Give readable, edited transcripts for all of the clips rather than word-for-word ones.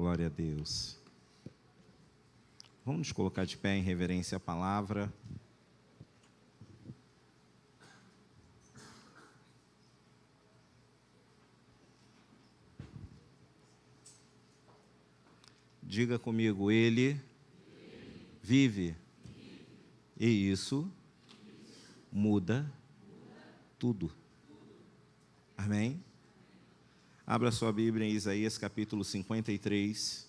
Glória a Deus. Vamos nos colocar de pé em reverência à palavra. Diga comigo, Ele vive. E isso muda tudo. Amém? Abra sua Bíblia em Isaías capítulo 53,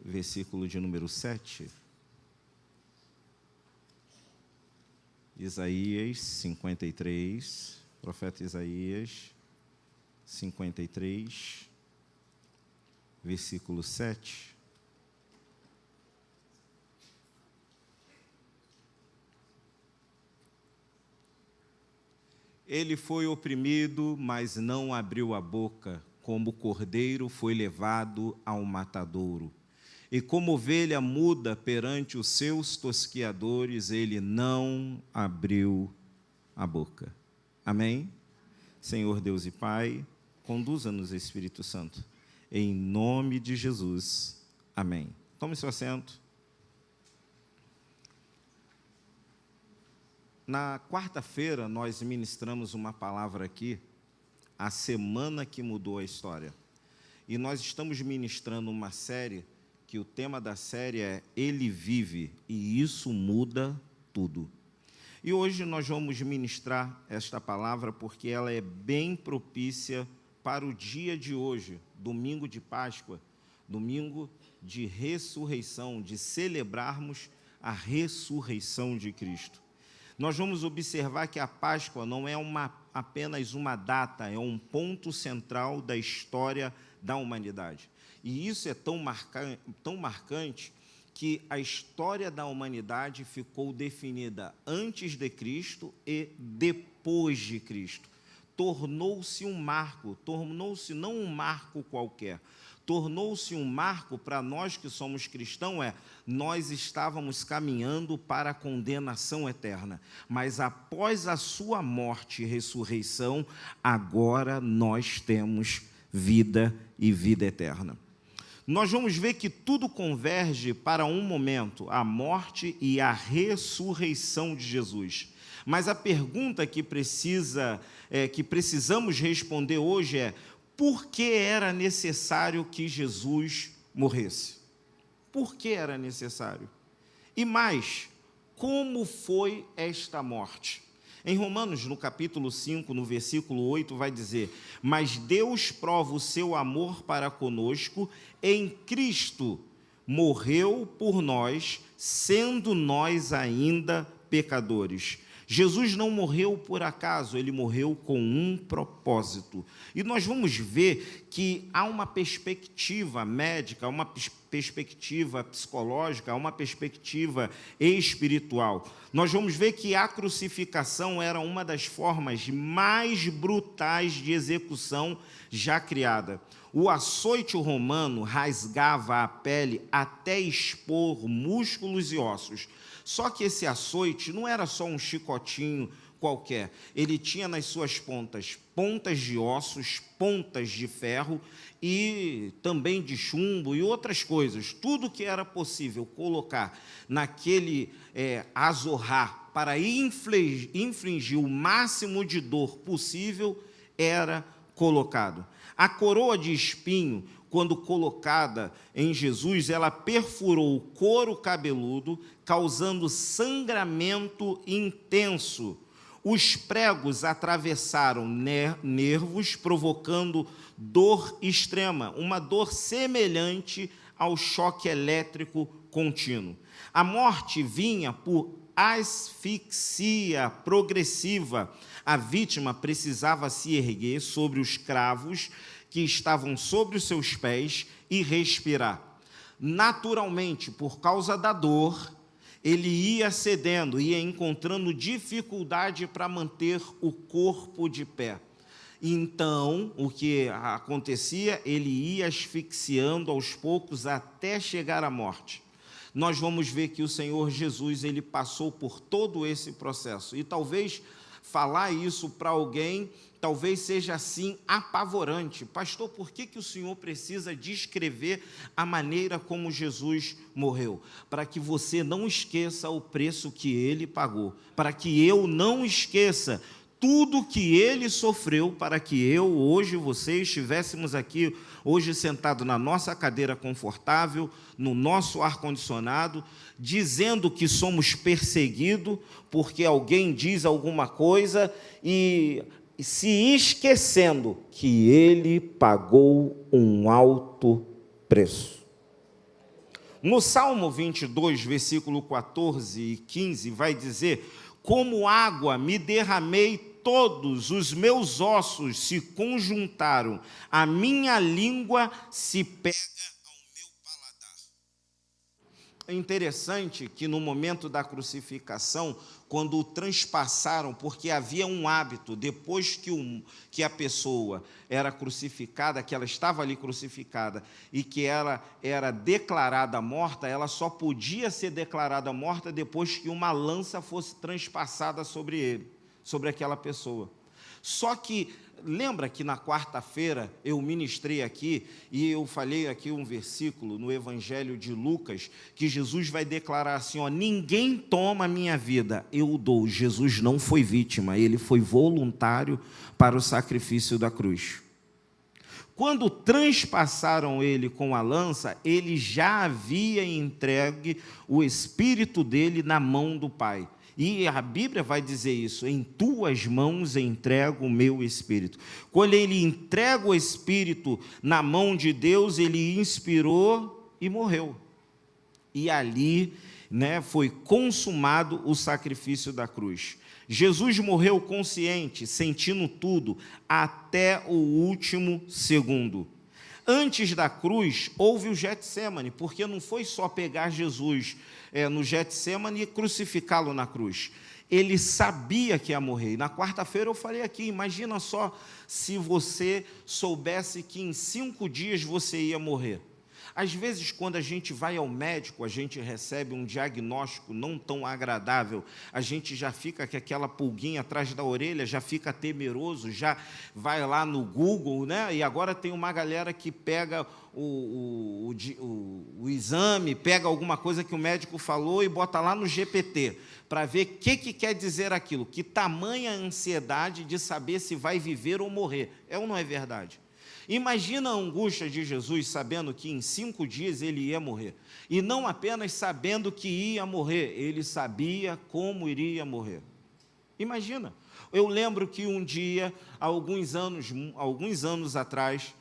versículo de número 7. Isaías 53, profeta Isaías 53, versículo 7. Ele foi oprimido, mas não abriu a boca, como cordeiro foi levado ao matadouro. E como ovelha muda perante os seus tosquiadores, ele não abriu a boca. Amém? Senhor Deus e Pai, conduza-nos, Espírito Santo. Em nome de Jesus. Amém. Tome seu assento. Na quarta-feira, nós ministramos uma palavra aqui, a semana que mudou a história. E nós estamos ministrando uma série, que o tema da série é Ele vive, e isso muda tudo. E hoje nós vamos ministrar esta palavra, porque ela é bem propícia para o dia de hoje, domingo de Páscoa, domingo de ressurreição, de celebrarmos a ressurreição de Cristo. Nós vamos observar que a Páscoa não é apenas uma data, é um ponto central da história da humanidade. E isso é tão marcante que a história da humanidade ficou definida antes de Cristo e depois de Cristo. Tornou-se um marco, tornou-se não um marco qualquer, tornou-se um marco para nós que somos cristãos, nós estávamos caminhando para a condenação eterna, mas após a sua morte e ressurreição, agora nós temos vida e vida eterna. Nós vamos ver que tudo converge para um momento, a morte e a ressurreição de Jesus. Mas a pergunta que precisamos responder hoje é: por que era necessário que Jesus morresse? Por que era necessário? E mais, como foi esta morte? Em Romanos, no capítulo 5, no versículo 8, vai dizer: mas Deus prova o seu amor para conosco em Cristo, morreu por nós, sendo nós ainda pecadores. Jesus não morreu por acaso, ele morreu com um propósito. E nós vamos ver que há uma perspectiva médica, uma perspectiva psicológica, uma perspectiva espiritual. Nós vamos ver que a crucificação era uma das formas mais brutais de execução já criada. O açoite romano rasgava a pele até expor músculos e ossos. Só que esse açoite não era só um chicotinho qualquer. Ele tinha nas suas pontas de ossos, pontas de ferro e também de chumbo e outras coisas. Tudo que era possível colocar naquele azorrar para infligir o máximo de dor possível era colocado. A coroa de espinho, quando colocada em Jesus, ela perfurou o couro cabeludo, causando sangramento intenso. Os pregos atravessaram nervos, provocando dor extrema, uma dor semelhante ao choque elétrico contínuo. A morte vinha por asfixia progressiva. A vítima precisava se erguer sobre os cravos que estavam sobre os seus pés e respirar. Naturalmente, por causa da dor, ele ia cedendo, ia encontrando dificuldade para manter o corpo de pé. Então, o que acontecia? Ele ia asfixiando aos poucos até chegar à morte. Nós vamos ver que o Senhor Jesus, ele passou por todo esse processo. E talvez falar isso para alguém talvez seja assim apavorante. Pastor, por que o senhor precisa descrever a maneira como Jesus morreu? Para que você não esqueça o preço que ele pagou, para que eu não esqueça tudo que ele sofreu, para que eu, hoje, você estivéssemos aqui, hoje sentado na nossa cadeira confortável, no nosso ar-condicionado, dizendo que somos perseguidos, porque alguém diz alguma coisa e se esquecendo que ele pagou um alto preço. No Salmo 22, versículo 14 e 15, vai dizer: como água me derramei, todos os meus ossos se conjuntaram, a minha língua se pega ao meu paladar. É interessante que no momento da crucificação, quando o transpassaram, porque havia um hábito, depois que a pessoa era crucificada, que ela estava ali crucificada, e que ela era declarada morta, ela só podia ser declarada morta depois que uma lança fosse transpassada sobre ele, sobre aquela pessoa. Só que, lembra que na quarta-feira eu ministrei aqui, e eu falei aqui um versículo no Evangelho de Lucas, que Jesus vai declarar assim, ó: ninguém toma a minha vida, eu o dou. Jesus não foi vítima, ele foi voluntário para o sacrifício da cruz. Quando transpassaram ele com a lança, ele já havia entregue o espírito dele na mão do Pai. E a Bíblia vai dizer isso: em tuas mãos entrego o meu espírito. Quando ele entrega o espírito na mão de Deus, ele inspirou e morreu. E ali, foi consumado o sacrifício da cruz. Jesus morreu consciente, sentindo tudo, até o último segundo. Antes da cruz, houve o Getsemane, porque não foi só pegar Jesus no Getsemane e crucificá-lo na cruz. Ele sabia que ia morrer. E na quarta-feira eu falei aqui, imagina só se você soubesse que em 5 dias você ia morrer. Às vezes, quando a gente vai ao médico, a gente recebe um diagnóstico não tão agradável, a gente já fica com aquela pulguinha atrás da orelha, já fica temeroso, já vai lá no Google, E agora tem uma galera que pega o exame, pega alguma coisa que o médico falou e bota lá no GPT, para ver o que quer dizer aquilo, que tamanha ansiedade de saber se vai viver ou morrer. É ou não é verdade? Imagina a angústia de Jesus sabendo que em 5 dias ele ia morrer. E não apenas sabendo que ia morrer, ele sabia como iria morrer. Imagina. Eu lembro que um dia, alguns anos atrás,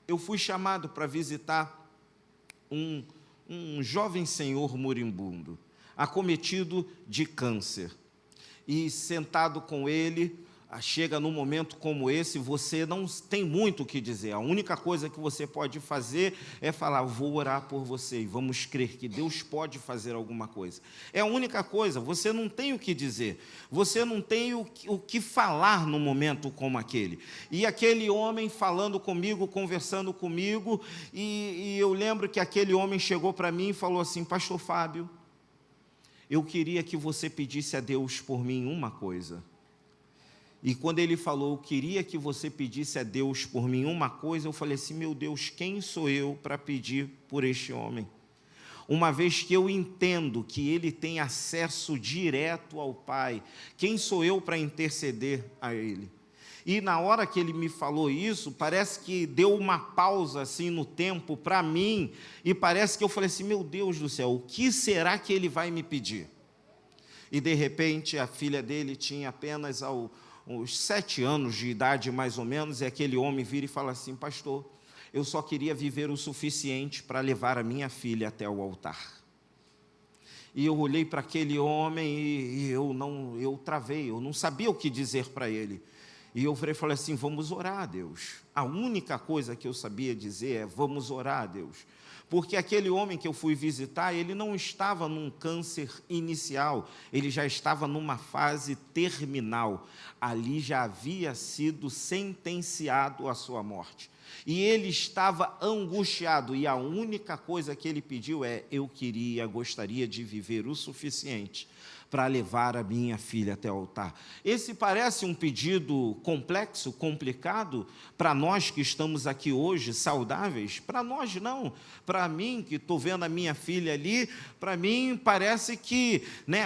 eu fui chamado para visitar um jovem senhor moribundo, acometido de câncer. E sentado com ele, chega num momento como esse, você não tem muito o que dizer. A única coisa que você pode fazer é falar: vou orar por você, e vamos crer que Deus pode fazer alguma coisa. É a única coisa, você não tem o que dizer, você não tem o que falar num momento como aquele. E aquele homem falando comigo, conversando comigo, e eu lembro que aquele homem chegou para mim e falou assim: pastor Fábio, eu queria que você pedisse a Deus por mim uma coisa. E quando ele falou: eu queria que você pedisse a Deus por mim uma coisa, eu falei assim: meu Deus, quem sou eu para pedir por este homem? Uma vez que eu entendo que ele tem acesso direto ao Pai, quem sou eu para interceder a ele? E na hora que ele me falou isso, parece que deu uma pausa assim no tempo para mim, e parece que eu falei assim: meu Deus do céu, o que será que ele vai me pedir? E de repente a filha dele tinha apenas uns 7 anos de idade, mais ou menos, e aquele homem vira e fala assim: pastor, eu só queria viver o suficiente para levar a minha filha até o altar. E eu olhei para aquele homem e eu travei, eu não sabia o que dizer para ele. E eu falei assim: vamos orar a Deus. A única coisa que eu sabia dizer é: vamos orar a Deus. Porque aquele homem que eu fui visitar, ele não estava num câncer inicial, ele já estava numa fase terminal. Ali já havia sido sentenciado à sua morte. E ele estava angustiado, e a única coisa que ele pediu é: eu gostaria de viver o suficiente para levar a minha filha até o altar. Esse parece um pedido complexo, complicado, para nós que estamos aqui hoje, saudáveis. Para nós não, para mim que estou vendo a minha filha ali, para mim parece que, né,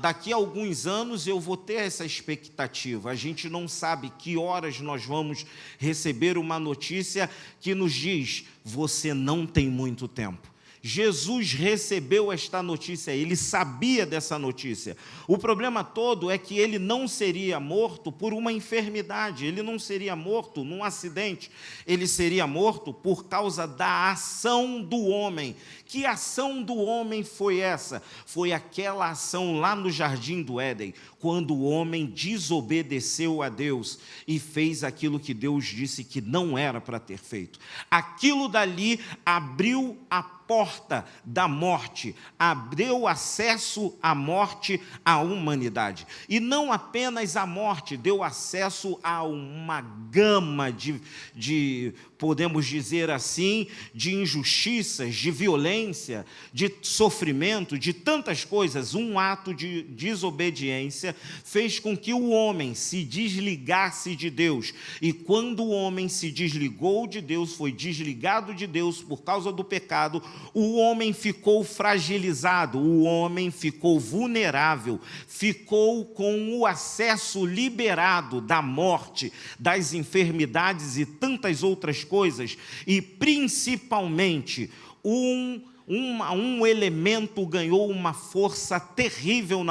daqui a alguns anos eu vou ter essa expectativa. A gente não sabe que horas nós vamos receber uma notícia que nos diz: você não tem muito tempo. Jesus recebeu esta notícia, ele sabia dessa notícia. O problema todo é que ele não seria morto por uma enfermidade, ele não seria morto num acidente, ele seria morto por causa da ação do homem. Que ação do homem foi essa? Foi aquela ação lá no Jardim do Éden, quando o homem desobedeceu a Deus e fez aquilo que Deus disse que não era para ter feito. Aquilo dali abriu a porta da morte, abriu acesso à morte à humanidade. E não apenas à morte, deu acesso a uma gama de podemos dizer assim, de injustiças, de violência, de sofrimento, de tantas coisas. Um ato de desobediência fez com que o homem se desligasse de Deus. E quando o homem se desligou de Deus, foi desligado de Deus por causa do pecado, o homem ficou fragilizado, o homem ficou vulnerável, ficou com o acesso liberado da morte, das enfermidades e tantas outras coisas, e principalmente um elemento ganhou uma força terrível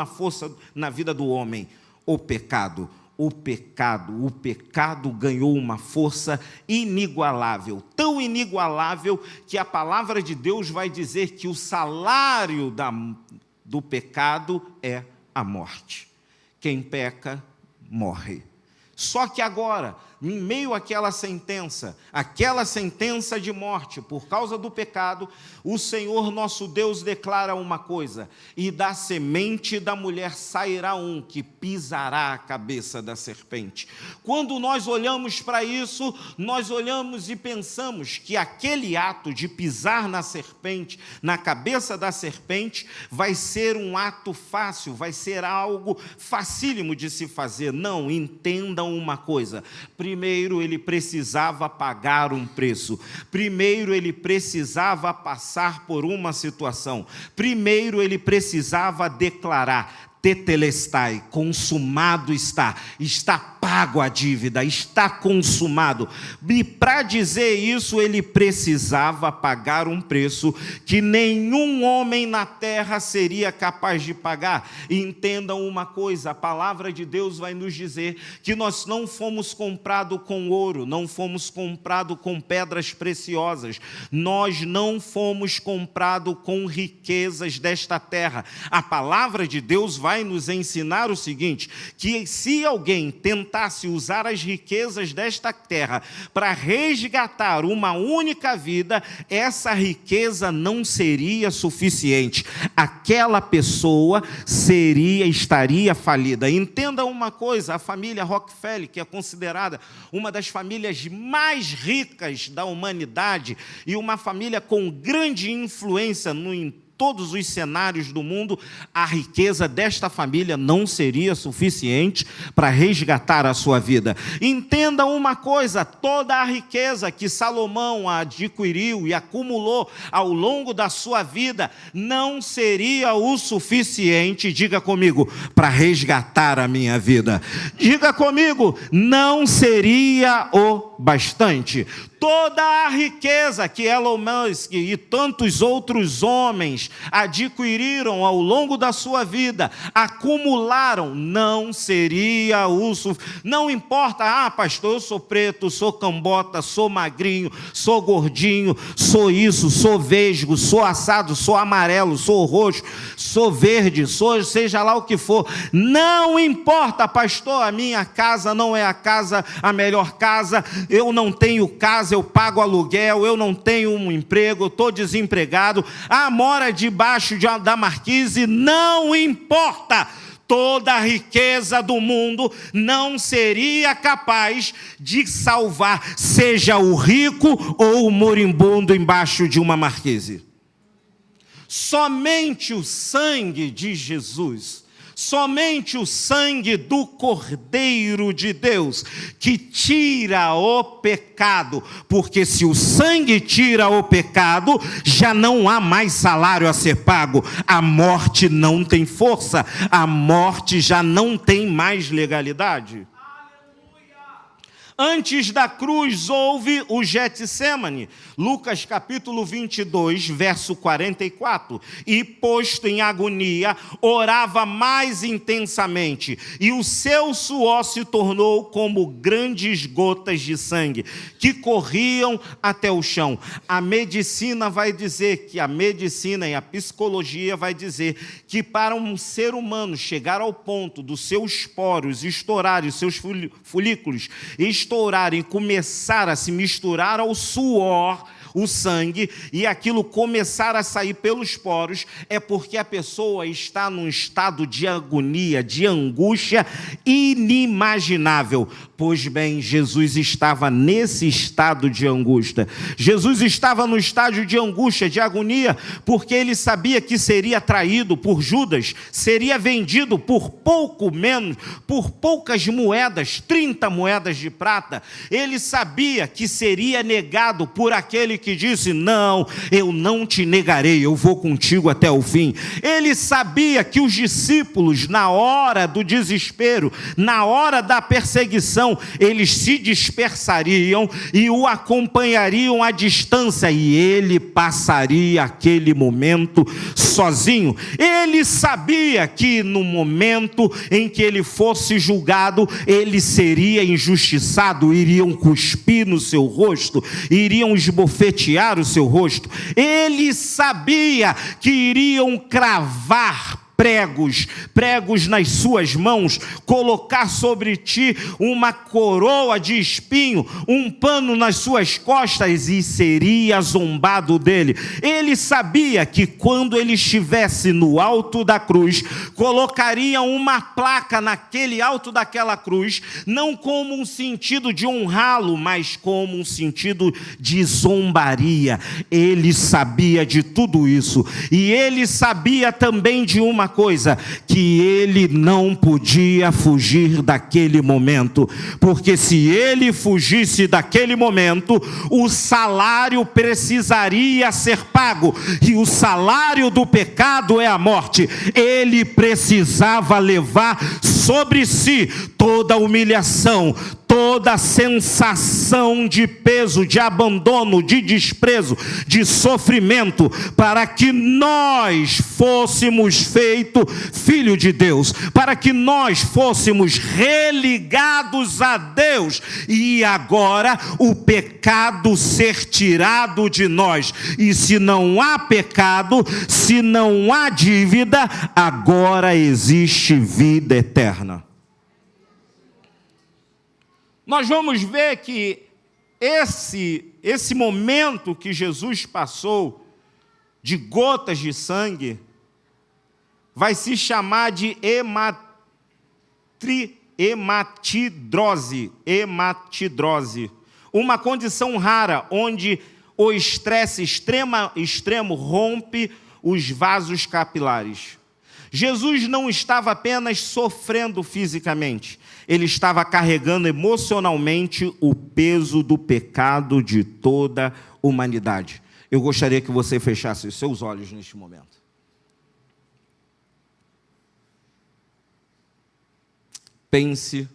na vida do homem: o pecado. O pecado ganhou uma força inigualável, tão inigualável que a palavra de Deus vai dizer que o salário do pecado é a morte. Quem peca, morre. Só que agora, em meio àquela sentença de morte por causa do pecado, o Senhor nosso Deus declara uma coisa: e da semente da mulher sairá um que pisará a cabeça da serpente. Quando nós olhamos para isso, nós olhamos e pensamos que aquele ato de pisar na serpente, na cabeça da serpente, vai ser um ato fácil, vai ser algo facílimo de se fazer. Não, entendam uma coisa: primeiro ele precisava pagar um preço, primeiro ele precisava passar por uma situação, primeiro ele precisava declarar: tetelestai, consumado está pago a dívida, está consumado. E para dizer isso, ele precisava pagar um preço que nenhum homem na terra seria capaz de pagar. E entendam uma coisa: a palavra de Deus vai nos dizer que nós não fomos comprados com ouro, não fomos comprados com pedras preciosas, nós não fomos comprados com riquezas desta terra. A palavra de Deus vai nos ensinar o seguinte: que se alguém tentasse usar as riquezas desta terra para resgatar uma única vida, essa riqueza não seria suficiente. Aquela pessoa estaria falida. Entenda uma coisa: a família Rockefeller, que é considerada uma das famílias mais ricas da humanidade e uma família com grande influência em todos os cenários do mundo, a riqueza desta família não seria suficiente para resgatar a sua vida. Entenda uma coisa: toda a riqueza que Salomão adquiriu e acumulou ao longo da sua vida não seria o suficiente, diga comigo, para resgatar a minha vida. Diga comigo: não seria o bastante. Toda a riqueza que Elon Musk e tantos outros homens adquiriram ao longo da sua vida, acumularam, não seria o suficiente. Não importa: pastor, eu sou preto, sou cambota, sou magrinho, sou gordinho, sou isso, sou vesgo, sou assado, sou amarelo, sou roxo, sou verde, sou seja lá o que for. Não importa: pastor, a minha casa não é a melhor casa, eu não tenho casa, eu pago aluguel, eu não tenho um emprego, eu estou desempregado, mora debaixo da marquise. Não importa: toda a riqueza do mundo não seria capaz de salvar, seja o rico ou o moribundo embaixo de uma marquise. Somente o sangue de Jesus, somente o sangue do Cordeiro de Deus, que tira o pecado, porque se o sangue tira o pecado, já não há mais salário a ser pago, a morte não tem força, a morte já não tem mais legalidade. Antes da cruz houve o Getsêmani, Lucas capítulo 22, verso 44. E posto em agonia, orava mais intensamente, e o seu suor se tornou como grandes gotas de sangue, que corriam até o chão. A medicina vai dizer que, a medicina e a psicologia vai dizer que para um ser humano chegar ao ponto dos seus poros estourarem, os seus folículos estourarem e começar a se misturar ao suor, o sangue, e aquilo começar a sair pelos poros, é porque a pessoa está num estado de agonia, de angústia inimaginável. Pois bem, Jesus estava nesse estado de angústia. Jesus estava no estágio de angústia, de agonia, porque ele sabia que seria traído por Judas, seria vendido por pouco menos, por poucas moedas, 30 moedas de prata. Ele sabia que seria negado por aquele que disse: não, eu não te negarei, eu vou contigo até o fim. Ele sabia que os discípulos, na hora do desespero, na hora da perseguição, eles se dispersariam e o acompanhariam à distância, e ele passaria aquele momento sozinho. Ele sabia que no momento em que ele fosse julgado, ele seria injustiçado, iriam cuspir no seu rosto, iriam esbofetear o seu rosto. Ele sabia que iriam cravar pregos nas suas mãos, colocar sobre ti uma coroa de espinho, um pano nas suas costas, e seria zombado dele. Ele sabia que quando ele estivesse no alto da cruz, colocariam uma placa naquele alto daquela cruz, não como um sentido de honrá-lo, mas como um sentido de zombaria. Ele sabia de tudo isso, e ele sabia também de uma coisa, que ele não podia fugir daquele momento, porque se ele fugisse daquele momento, o salário precisaria ser pago, e o salário do pecado é a morte. Ele precisava levar sobre si toda a humilhação, toda a sensação de peso, de abandono, de desprezo, de sofrimento, para que nós fôssemos feitos filho de Deus, para que nós fôssemos religados a Deus, e agora o pecado ser tirado de nós. E se não há pecado, se não há dívida, agora existe vida eterna. Nós vamos ver que esse momento que Jesus passou de gotas de sangue vai se chamar de hematidrose, uma condição rara onde o estresse extremo rompe os vasos capilares. Jesus não estava apenas sofrendo fisicamente, ele estava carregando emocionalmente o peso do pecado de toda a humanidade. Eu gostaria que você fechasse os seus olhos neste momento. Pense,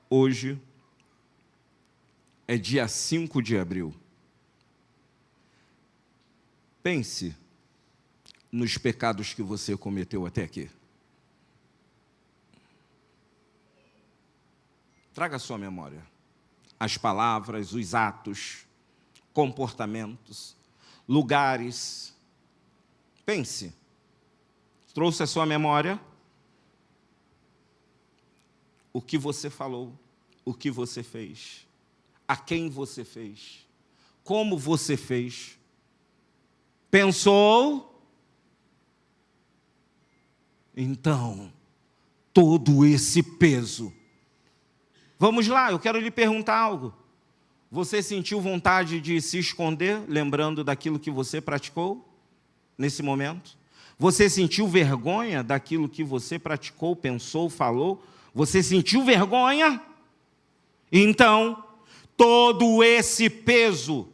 hoje é dia 5 de abril. Pense nos pecados que você cometeu até aqui. Traga à sua memória as palavras, os atos, comportamentos, lugares. Pense. Trouxe à sua memória o que você falou, o que você fez, a quem você fez, como você fez. Pensou? Então, todo esse peso. Vamos lá, eu quero lhe perguntar algo. Você sentiu vontade de se esconder, lembrando daquilo que você praticou nesse momento? Você sentiu vergonha daquilo que você praticou, pensou, falou? Você sentiu vergonha? Então, todo esse peso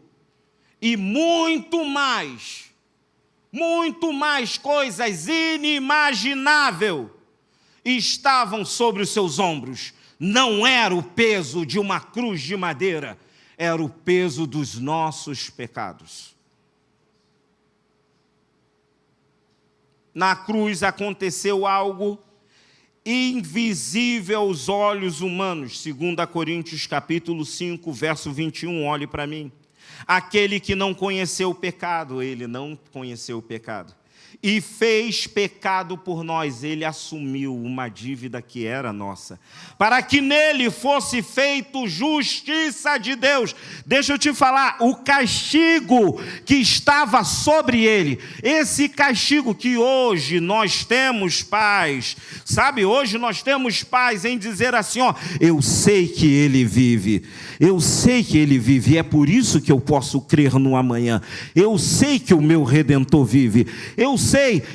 e muito mais coisas inimagináveis estavam sobre os seus ombros. Não era o peso de uma cruz de madeira, era o peso dos nossos pecados. Na cruz aconteceu algo invisível aos olhos humanos, 2 Coríntios capítulo 5, verso 21, olhe para mim. Aquele que não conheceu o pecado, ele não conheceu o pecado, e fez pecado por nós, ele assumiu uma dívida que era nossa, para que nele fosse feito justiça de Deus. Deixa eu te falar, o castigo que estava sobre ele, esse castigo que hoje nós temos paz, sabe, hoje nós temos paz em dizer assim, ó, eu sei que ele vive, é por isso que eu posso crer no amanhã, eu sei que o meu Redentor vive,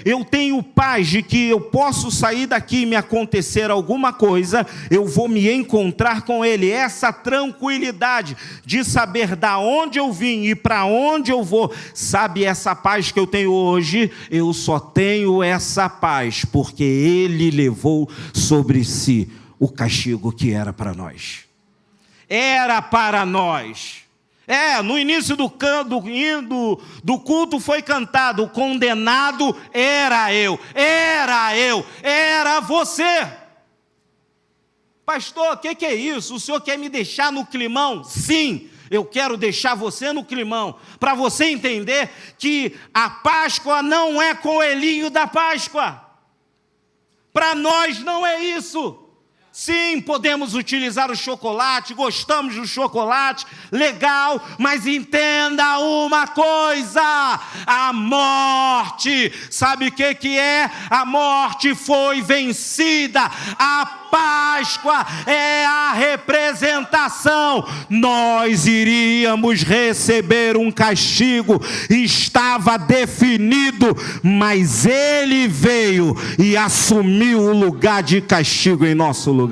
eu tenho paz de que eu posso sair daqui e me acontecer alguma coisa, eu vou me encontrar com Ele. Essa tranquilidade de saber da onde eu vim e para onde eu vou, sabe, essa paz que eu tenho hoje, eu só tenho essa paz porque Ele levou sobre si o castigo que era para nós. Era para nós. No início do culto foi cantado, o condenado era você. Pastor, o que é isso? O senhor quer me deixar no climão? Sim, eu quero deixar você no climão, para você entender que a Páscoa não é coelhinho da Páscoa. Para nós não é isso. Sim, podemos utilizar o chocolate, gostamos do chocolate, legal, mas entenda uma coisa, a morte, sabe o que é? A morte foi vencida, a Páscoa é a representação, nós iríamos receber um castigo, estava definido, mas Ele veio e assumiu o lugar de castigo em nosso lugar.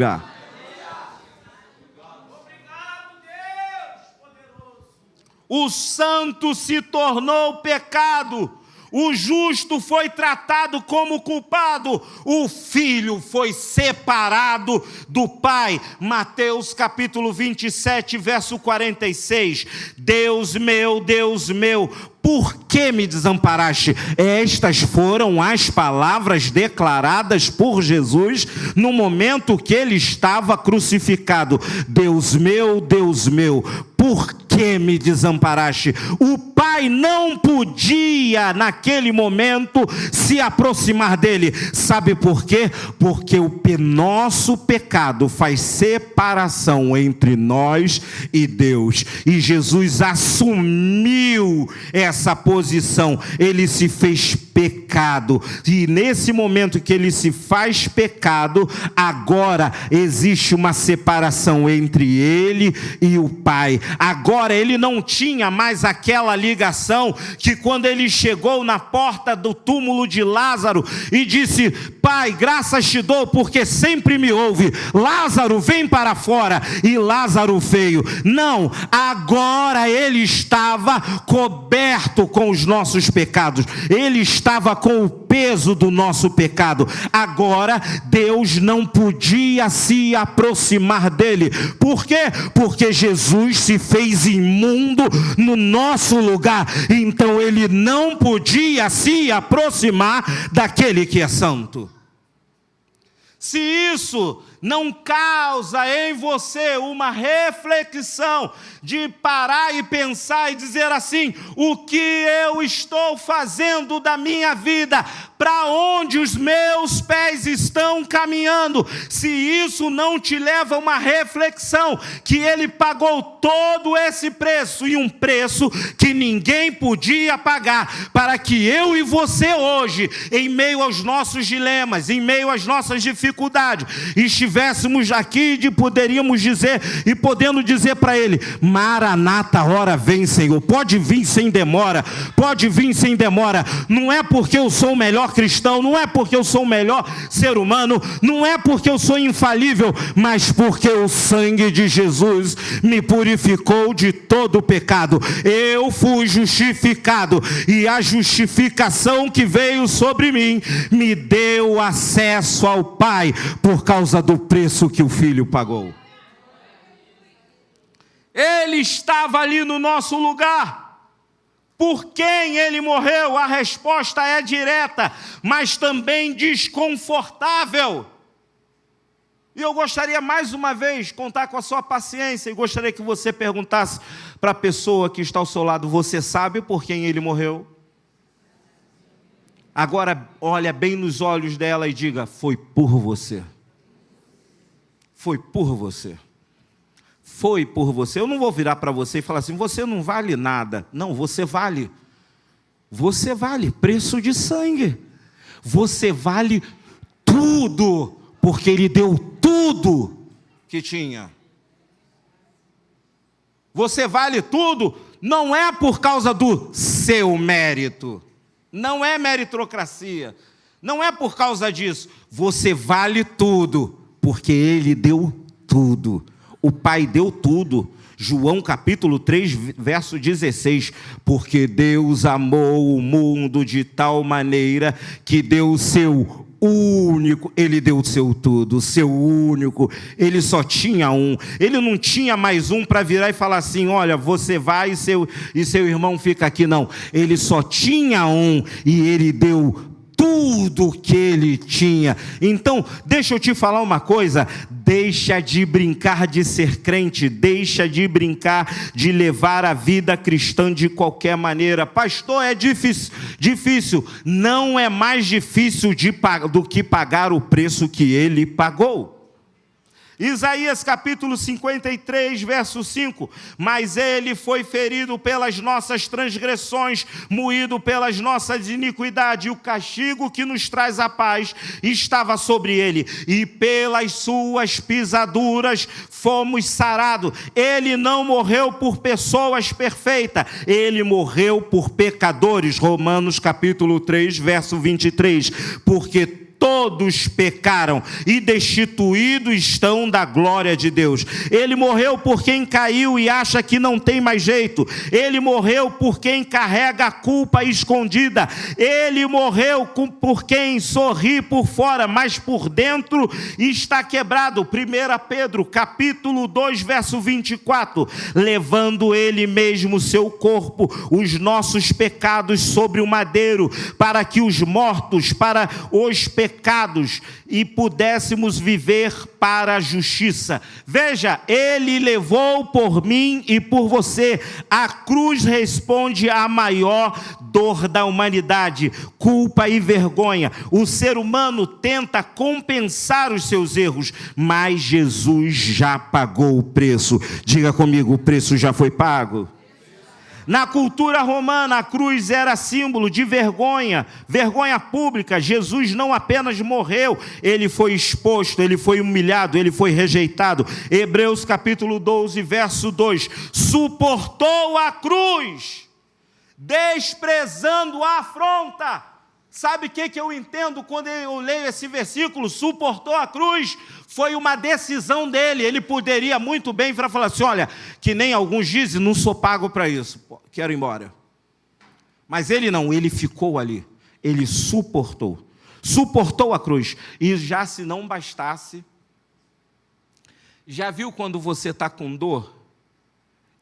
O santo se tornou pecado, o justo foi tratado como culpado, o filho foi separado do pai. Mateus capítulo 27, verso 46. Deus meu, por que me desamparaste? Estas foram as palavras declaradas por Jesus no momento que ele estava crucificado. Deus meu, por que me desamparaste? O pai não podia naquele momento se aproximar dele. Sabe por quê? Porque o nosso pecado faz separação entre nós e Deus. E Jesus assumiu essa posição, ele se fez pecado, e nesse momento que ele se faz pecado, agora existe uma separação entre ele e o Pai. Agora ele não tinha mais aquela ligação que quando ele chegou na porta do túmulo de Lázaro e disse: Pai, graças te dou porque sempre me ouve, Lázaro vem para fora, e Lázaro veio. Não, agora ele estava coberto com os nossos pecados, ele estava com o peso do nosso pecado. Agora Deus não podia se aproximar dele. Por quê? Porque Jesus se fez imundo no nosso lugar, então ele não podia se aproximar daquele que é santo. Se isso não causa em você uma reflexão de parar e pensar e dizer assim: o que eu estou fazendo da minha vida? Para onde os meus pés estão caminhando? Se isso não te leva a uma reflexão que ele pagou todo esse preço, e um preço que ninguém podia pagar, para que eu e você hoje, em meio aos nossos dilemas, em meio às nossas dificuldades, estivéssemos aqui e poderíamos dizer, e podendo dizer para ele: Maranata, hora vem, Senhor. Pode vir sem demora, pode vir sem demora. Não é porque eu sou o melhor melhor cristão, não é porque eu sou o melhor ser humano, não é porque eu sou infalível, mas porque o sangue de Jesus me purificou de todo o pecado. Eu fui justificado, e a justificação que veio sobre mim me deu acesso ao Pai por causa do preço que o Filho pagou. Ele estava ali no nosso lugar. Por quem ele morreu? A resposta é direta, mas também desconfortável. E eu gostaria mais uma vez contar com a sua paciência, e gostaria que você perguntasse para a pessoa que está ao seu lado: você sabe por quem ele morreu? Agora olha bem nos olhos dela e diga: foi por você. Foi por você. Foi por você. Eu não vou virar para você e falar assim: você não vale nada. Não, você vale. Você vale preço de sangue. Você vale tudo, porque ele deu tudo que tinha. Você vale tudo, não é por causa do seu mérito. Não é meritocracia. Não é por causa disso. Você vale tudo, porque ele deu tudo. O Pai deu tudo. João capítulo 3, verso 16. Porque Deus amou o mundo de tal maneira que deu o seu único, ele deu o seu tudo, o seu único. Ele só tinha um. Ele não tinha mais um para virar e falar assim: olha, você vai e seu irmão fica aqui. Não. Ele só tinha um, e ele deu tudo que ele tinha. Então, deixa eu te falar uma coisa: deixa de brincar de ser crente, deixa de brincar de levar a vida cristã de qualquer maneira. Pastor, é difícil. Não é mais difícil do que pagar o preço que ele pagou. Isaías capítulo 53, verso 5. Mas ele foi ferido pelas nossas transgressões, moído pelas nossas iniquidades, e o castigo que nos traz a paz estava sobre ele, e pelas suas pisaduras fomos sarados. Ele não morreu por pessoas perfeitas, ele morreu por pecadores. Romanos capítulo 3, verso 23. Porque todos pecaram e destituídos estão da glória de Deus. Ele morreu por quem caiu e acha que não tem mais jeito. Ele morreu por quem carrega a culpa escondida. Ele morreu por quem sorri por fora, mas por dentro está quebrado. 1 Pedro capítulo 2, verso 24. Levando ele mesmo seu corpo, os nossos pecados sobre o madeiro, para que os mortos, para os pecados, e pudéssemos viver para a justiça. Veja, ele levou por mim e por você. A cruz responde à maior dor da humanidade: culpa e vergonha. O ser humano tenta compensar os seus erros, mas Jesus já pagou o preço. Diga comigo: o preço já foi pago. Na cultura romana, a cruz era símbolo de vergonha, vergonha pública. Jesus não apenas morreu, ele foi exposto, ele foi humilhado, ele foi rejeitado. Hebreus capítulo 12, verso 2. Suportou a cruz, desprezando a afronta. Sabe o que eu entendo quando eu leio esse versículo? Suportou a cruz, foi uma decisão dele. Ele poderia muito bem falar assim: olha, que nem alguns dizem, não sou pago para isso, quero ir embora. Mas ele não, ele ficou ali, ele suportou a cruz. E já se não bastasse, já viu quando você está com dor,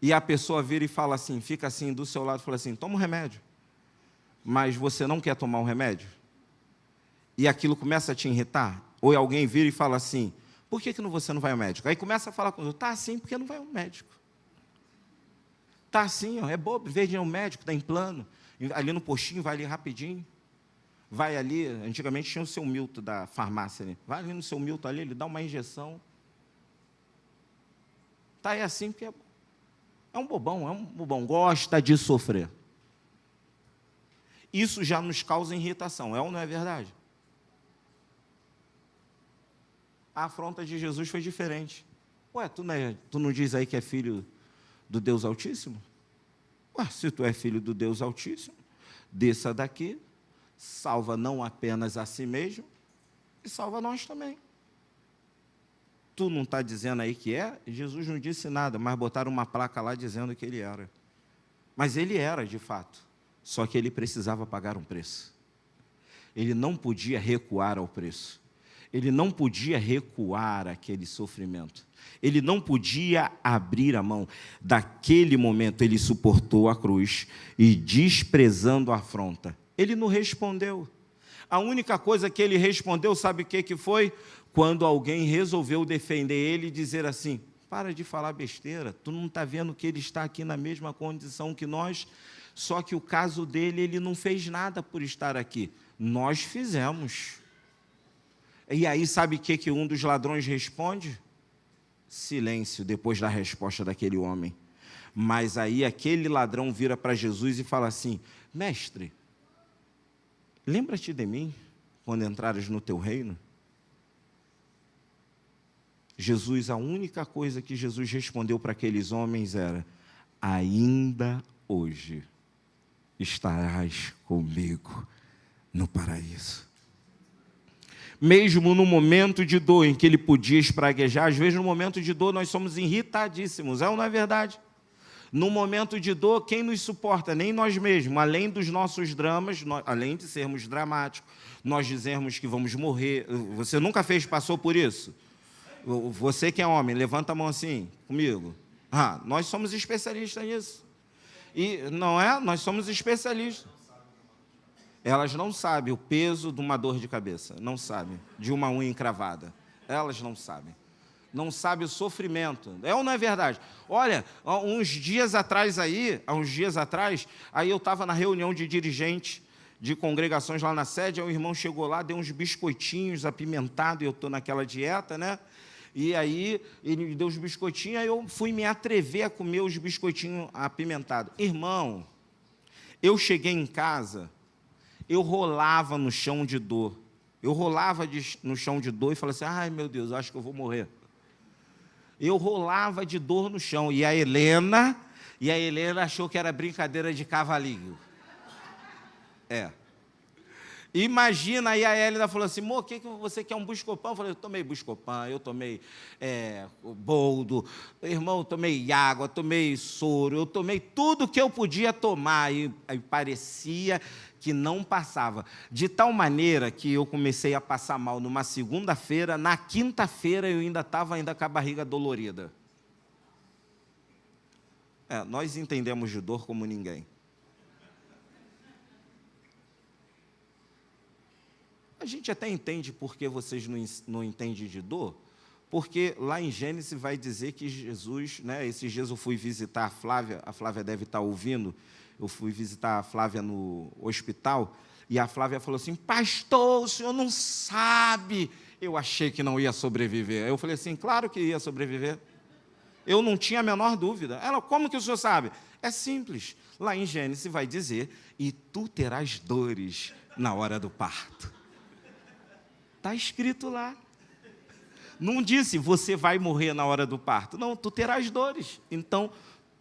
e a pessoa vira e fala assim, fica assim do seu lado, fala assim: toma um remédio. Mas você não quer tomar um remédio? E aquilo começa a te irritar? Ou alguém vira e fala assim: por que você não vai ao médico? Aí começa a falar com o outro: está assim porque não vai ao médico. Está assim, ó, é bobo, em vez de ir ao médico, está em plano. Ali no postinho, vai ali rapidinho. Vai ali, antigamente tinha o seu Milton da farmácia ali. Vai ali no seu Milton ali, ele dá uma injeção. Está aí assim porque é um bobão, gosta de sofrer. Isso já nos causa irritação, é ou não é verdade? A afronta de Jesus foi diferente. Ué, tu não diz aí que é filho do Deus Altíssimo? Ué, se tu é filho do Deus Altíssimo, desça daqui, salva não apenas a si mesmo, e salva nós também. Tu não está dizendo aí que é? Jesus não disse nada, mas botaram uma placa lá dizendo que ele era. Mas ele era, de fato. Só que ele precisava pagar um preço. Ele não podia recuar ao preço. Ele não podia recuar aquele sofrimento. Ele não podia abrir a mão. Daquele momento, ele suportou a cruz e, desprezando a afronta, ele não respondeu. A única coisa que ele respondeu, sabe o que foi? Quando alguém resolveu defender ele e dizer assim: para de falar besteira, tu não está vendo que ele está aqui na mesma condição que nós? Só que o caso dele, ele não fez nada por estar aqui. Nós fizemos. E aí, sabe o que um dos ladrões responde? Silêncio, depois da resposta daquele homem. Mas aí aquele ladrão vira para Jesus e fala assim: mestre, lembra-te de mim quando entrares no teu reino? Jesus, a única coisa que Jesus respondeu para aqueles homens era: ainda hoje estarás comigo no paraíso. Mesmo no momento de dor em que ele podia espraguejar, às vezes no momento de dor nós somos irritadíssimos, é ou não é verdade? No momento de dor, quem nos suporta? Nem nós mesmos, além dos nossos dramas, além de sermos dramáticos, nós dizermos que vamos morrer. Você nunca passou por isso? Você que é homem, levanta a mão assim, comigo. Nós somos especialistas nisso. E não é? Nós somos especialistas. Elas não sabem o peso de uma dor de cabeça, não sabem, de uma unha encravada. Elas não sabem. Não sabem o sofrimento. É ou não é verdade? Olha, há uns dias atrás, aí eu estava na reunião de dirigentes de congregações lá na sede, aí o irmão chegou lá, deu uns biscoitinhos apimentados, e eu estou naquela dieta, né? E aí ele me deu os biscoitinhos, aí eu fui me atrever a comer os biscoitinhos apimentados. Irmão, eu cheguei em casa, eu rolava no chão de dor. Eu rolava no chão de dor e falei assim: ai meu Deus, acho que eu vou morrer. Eu rolava de dor no chão. E a Helena achou que era brincadeira de cavalinho. Imagina, aí a Helena falou assim: o que você quer, um Buscopan? Eu falei: eu tomei Buscopan, eu tomei boldo, irmão, eu tomei água, tomei soro, eu tomei tudo que eu podia tomar, e parecia que não passava. De tal maneira que eu comecei a passar mal numa segunda-feira, na quinta-feira eu ainda estava com a barriga dolorida. Nós entendemos de dor como ninguém. A gente até entende porque vocês não entendem de dor, porque lá em Gênesis vai dizer que Jesus, né, esses dias eu fui visitar a Flávia deve estar ouvindo, eu fui visitar a Flávia no hospital, e a Flávia falou assim: pastor, o senhor não sabe, eu achei que não ia sobreviver. Eu falei assim: claro que ia sobreviver, eu não tinha a menor dúvida. Ela: como que o senhor sabe? É simples, lá em Gênesis vai dizer: e tu terás dores na hora do parto. Está escrito lá. Não disse: você vai morrer na hora do parto. Não, tu terás dores. Então,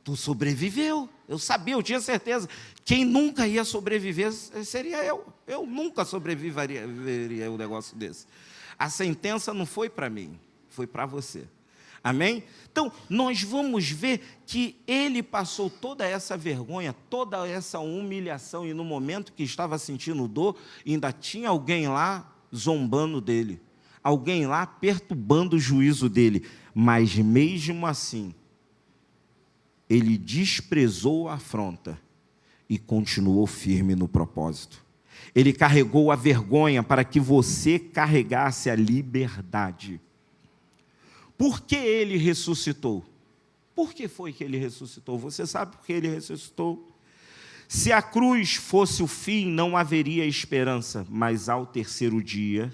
tu sobreviveu. Eu sabia, eu tinha certeza. Quem nunca ia sobreviver seria eu. Eu nunca sobreviveria um negócio desse. A sentença não foi para mim, foi para você. Amém? Então, nós vamos ver que ele passou toda essa vergonha, toda essa humilhação, e no momento que estava sentindo dor, ainda tinha alguém lá zombando dele, alguém lá perturbando o juízo dele, mas mesmo assim, ele desprezou a afronta e continuou firme no propósito. Ele carregou a vergonha para que você carregasse a liberdade. Por que ele ressuscitou? Por que foi que ele ressuscitou? Você sabe por que ele ressuscitou? Se a cruz fosse o fim, não haveria esperança, mas ao terceiro dia,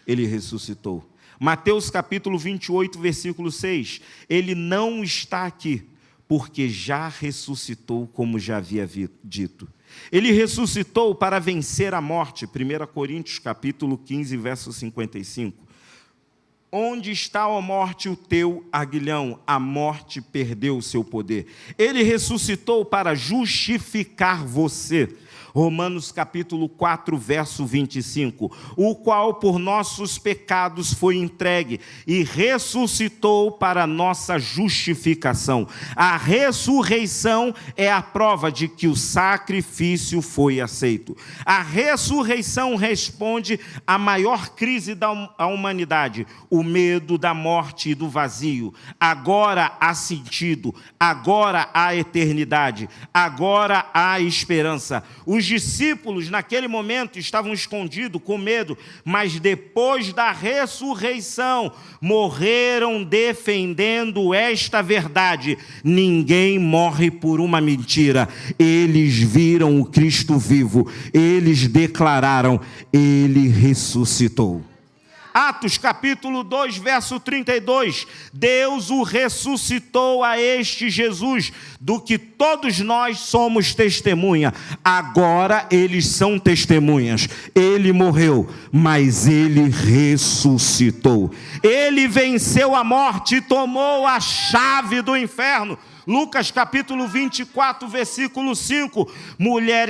ele ressuscitou. Mateus capítulo 28, versículo 6, ele não está aqui, porque já ressuscitou, como já havia dito. Ele ressuscitou para vencer a morte, 1 Coríntios capítulo 15, verso 55. onde está, ó morte, o teu aguilhão? A morte perdeu o seu poder. Ele ressuscitou para justificar você. Romanos capítulo 4, verso 25, o qual por nossos pecados foi entregue e ressuscitou para nossa justificação. A ressurreição é a prova de que o sacrifício foi aceito. A ressurreição responde à maior crise da humanidade, o medo da morte e do vazio. Agora há sentido, agora há eternidade, agora há esperança. Os discípulos, naquele momento, estavam escondidos com medo, mas depois da ressurreição, morreram defendendo esta verdade. Ninguém morre por uma mentira. Eles viram o Cristo vivo, eles declararam, ele ressuscitou. Atos capítulo 2, verso 32, Deus o ressuscitou a este Jesus, do que todos nós somos testemunha. Agora eles são testemunhas. Ele morreu, mas ele ressuscitou. Ele venceu a morte e tomou a chave do inferno. Lucas capítulo 24, versículo 5,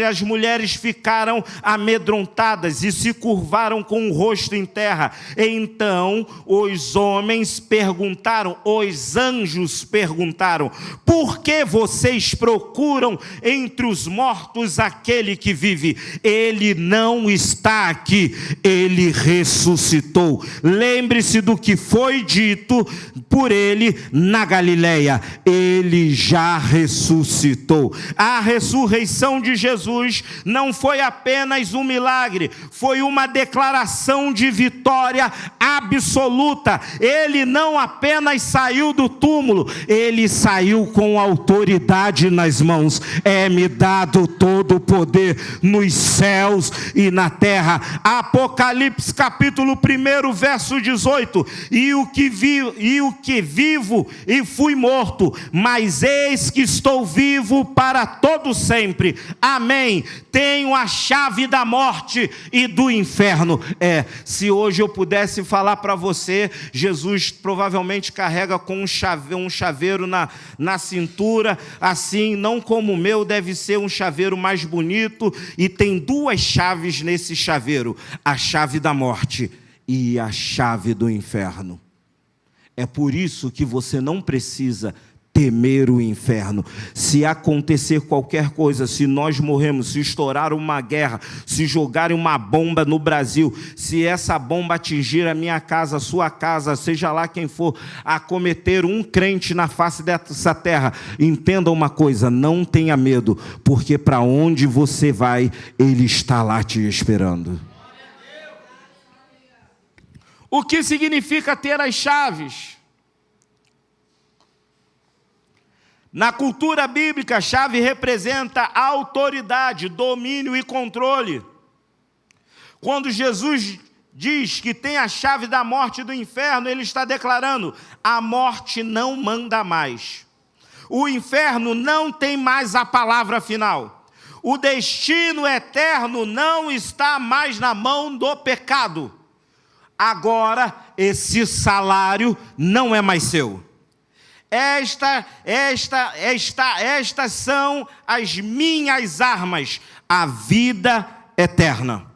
as mulheres ficaram amedrontadas e se curvaram com o rosto em terra. Então os homens perguntaram, os anjos perguntaram, por que vocês procuram entre os mortos aquele que vive? Ele não está aqui, ele ressuscitou. Lembre-se do que foi dito por ele na Galileia, ele já ressuscitou. A ressurreição de Jesus não foi apenas um milagre, foi uma declaração de vitória absoluta. Ele não apenas saiu do túmulo, ele saiu com autoridade nas mãos. É-me dado todo o poder nos céus e na terra. Apocalipse capítulo 1, verso 18, e o que vivo e fui morto, mas eis que estou vivo para todo sempre. Amém. Tenho a chave da morte e do inferno. Se hoje eu pudesse falar para você, Jesus provavelmente carrega com um chaveiro na cintura, assim, não como o meu, deve ser um chaveiro mais bonito, e tem duas chaves nesse chaveiro, a chave da morte e a chave do inferno. É por isso que você não precisa temer o inferno. Se acontecer qualquer coisa, se nós morrermos, se estourar uma guerra, se jogarem uma bomba no Brasil, se essa bomba atingir a minha casa, a sua casa, seja lá quem for, acometer um crente na face dessa terra, entenda uma coisa, não tenha medo, porque para onde você vai, ele está lá te esperando. O que significa ter as chaves? Na cultura bíblica, a chave representa autoridade, domínio e controle. Quando Jesus diz que tem a chave da morte e do inferno, ele está declarando, a morte não manda mais. O inferno não tem mais a palavra final. O destino eterno não está mais na mão do pecado. Agora, esse salário não é mais seu. Estas são as minhas armas, a vida eterna.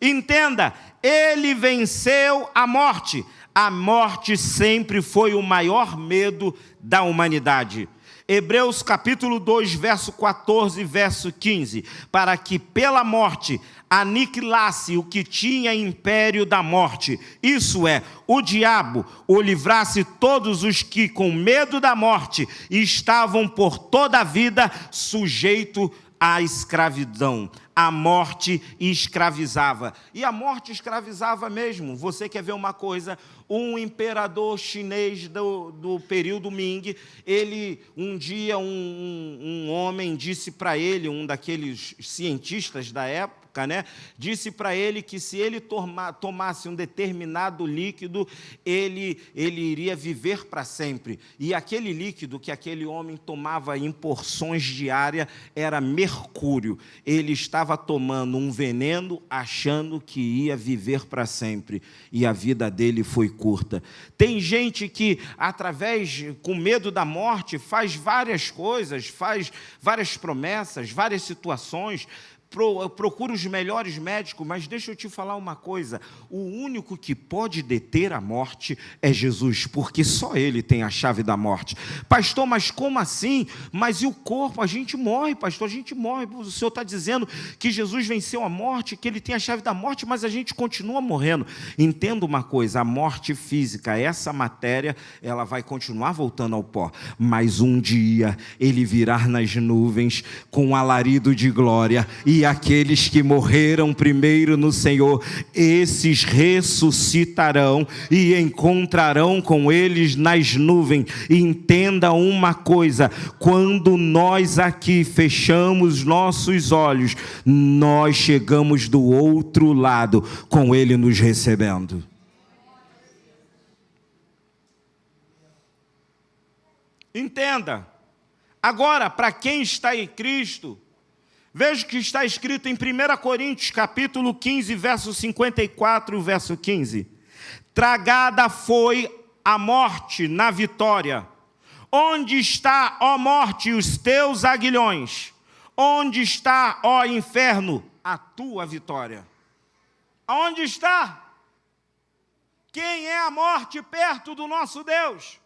Entenda, ele venceu a morte. A morte sempre foi o maior medo da humanidade. Hebreus capítulo 2, verso 14 e verso 15, para que pela morte aniquilasse o que tinha império da morte, isso é, o diabo, o livrasse todos os que com medo da morte estavam por toda a vida sujeitos à escravidão. A morte escravizava. E a morte escravizava mesmo. Você quer ver uma coisa? Um imperador chinês do período Ming, um dia um homem disse para ele, um daqueles cientistas da época, época, né, disse para ele que se ele tomasse um determinado líquido, ele iria viver para sempre. E aquele líquido que aquele homem tomava em porções diárias era mercúrio. Ele estava tomando um veneno, achando que ia viver para sempre. E a vida dele foi curta. Tem gente que, com medo da morte, faz várias coisas, faz várias promessas, várias situações, procura os melhores médicos, mas deixa eu te falar uma coisa, o único que pode deter a morte é Jesus, porque só Ele tem a chave da morte. Pastor, mas como assim? Mas e o corpo? A gente morre, pastor, a gente morre. O Senhor está dizendo que Jesus venceu a morte, que Ele tem a chave da morte, mas a gente continua morrendo. Entenda uma coisa, a morte física, essa matéria, ela vai continuar voltando ao pó, mas um dia Ele virá nas nuvens com um alarido de glória, e aqueles que morreram primeiro no Senhor, esses ressuscitarão e encontrarão com eles nas nuvens. Entenda uma coisa, quando nós aqui fechamos nossos olhos, nós chegamos do outro lado, com Ele nos recebendo. Entenda. Agora, para quem está em Cristo, veja o que está escrito em 1 Coríntios, capítulo 15, verso 54, verso 15. Tragada foi a morte na vitória. Onde está, ó morte, os teus aguilhões? Onde está, ó inferno, a tua vitória? Aonde está? Quem é a morte perto do nosso Deus?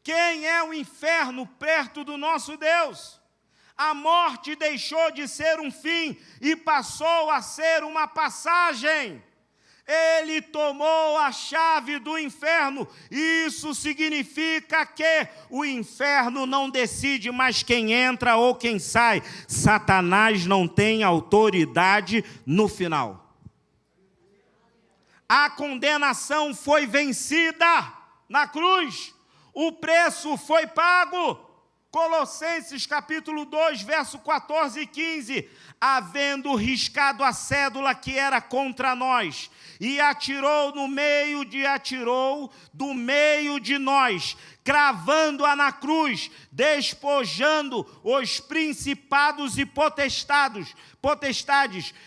Quem é o inferno perto do nosso Deus? A morte deixou de ser um fim e passou a ser uma passagem. Ele tomou a chave do inferno. Isso significa que o inferno não decide mais quem entra ou quem sai. Satanás não tem autoridade no final. A condenação foi vencida na cruz. O preço foi pago. Colossenses capítulo 2, verso 14 e 15. Havendo riscado a cédula que era contra nós, e atirou do meio de nós, cravando-a na cruz, despojando os principados e potestades,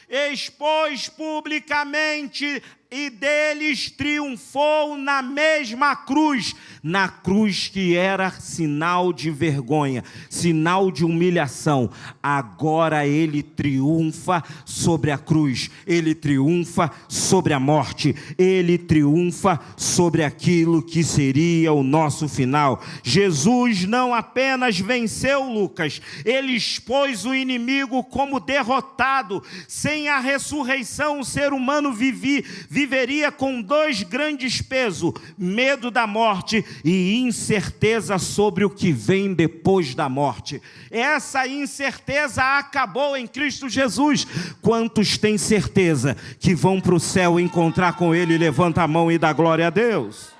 expôs publicamente e deles triunfou na mesma cruz, na cruz que era sinal de vergonha, sinal de humilhação. Agora ele triunfa sobre a cruz, ele triunfa sobre a morte, ele triunfa sobre aquilo que seria o nosso final. Jesus não apenas venceu, Lucas, ele expôs o inimigo como derrotado. Sem a ressurreição, o ser humano viveria com dois grandes pesos: medo da morte e incerteza sobre o que vem depois da morte. Essa incerteza acabou em Cristo Jesus. Quantos têm certeza que vão para o céu encontrar com Ele? Levanta a mão e dá glória a Deus.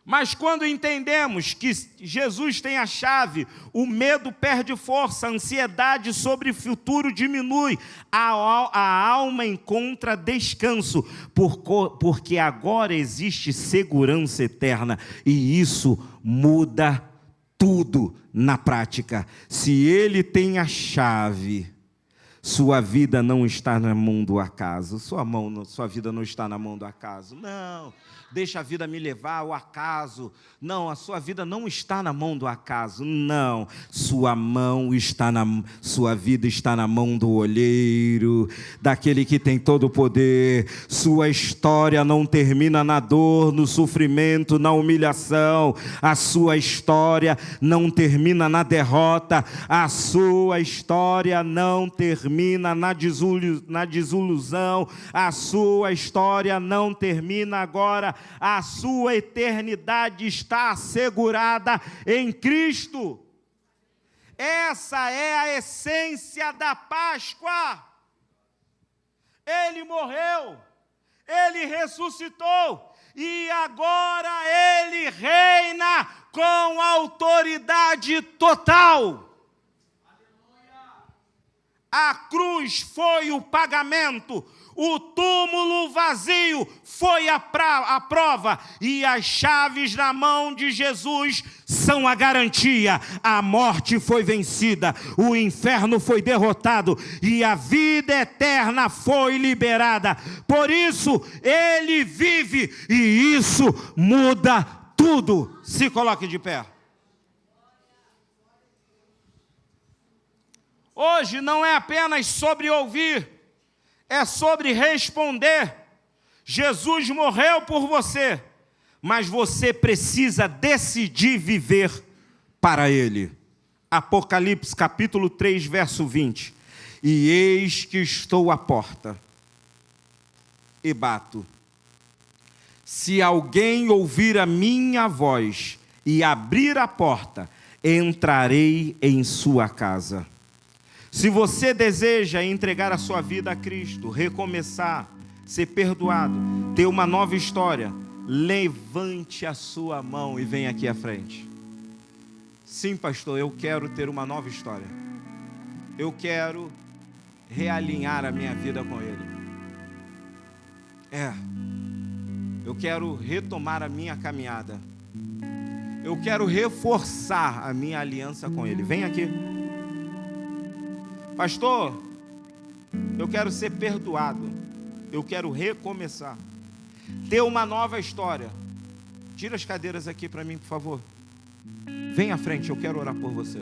Mas quando entendemos que Jesus tem a chave, o medo perde força, a ansiedade sobre o futuro diminui, a alma encontra descanso, porque agora existe segurança eterna, e isso muda tudo na prática. Se Ele tem a chave, sua vida não está na mão do acaso. Sua vida não está na mão do acaso. Não, deixa a vida me levar ao acaso. Não, a sua vida não está na mão do acaso. Não, sua vida está na mão do olheiro, daquele que tem todo o poder. Sua história não termina na dor, no sofrimento, na humilhação. A sua história não termina na derrota. A sua história não termina na desilusão, a sua história não termina agora, a sua eternidade está assegurada em Cristo. Essa é a essência da Páscoa. Ele morreu, Ele ressuscitou, e agora Ele reina com autoridade total. A cruz foi o pagamento, o túmulo vazio foi a prova, e as chaves na mão de Jesus são a garantia. A morte foi vencida, o inferno foi derrotado e a vida eterna foi liberada. Por isso, Ele vive e isso muda tudo. Se coloque de pé. Hoje não é apenas sobre ouvir, é sobre responder. Jesus morreu por você, mas você precisa decidir viver para Ele. Apocalipse capítulo 3, verso 20. E eis que estou à porta e bato. Se alguém ouvir a minha voz e abrir a porta, entrarei em sua casa. Se você deseja entregar a sua vida a Cristo, recomeçar, ser perdoado, ter uma nova história, levante a sua mão e venha aqui à frente. Sim, pastor, eu quero ter uma nova história. Eu quero realinhar a minha vida com Ele. Eu quero retomar a minha caminhada. Eu quero reforçar a minha aliança com Ele. Vem aqui. Pastor, eu quero ser perdoado, eu quero recomeçar, ter uma nova história. Tira as cadeiras aqui para mim, por favor. Vem à frente, eu quero orar por você.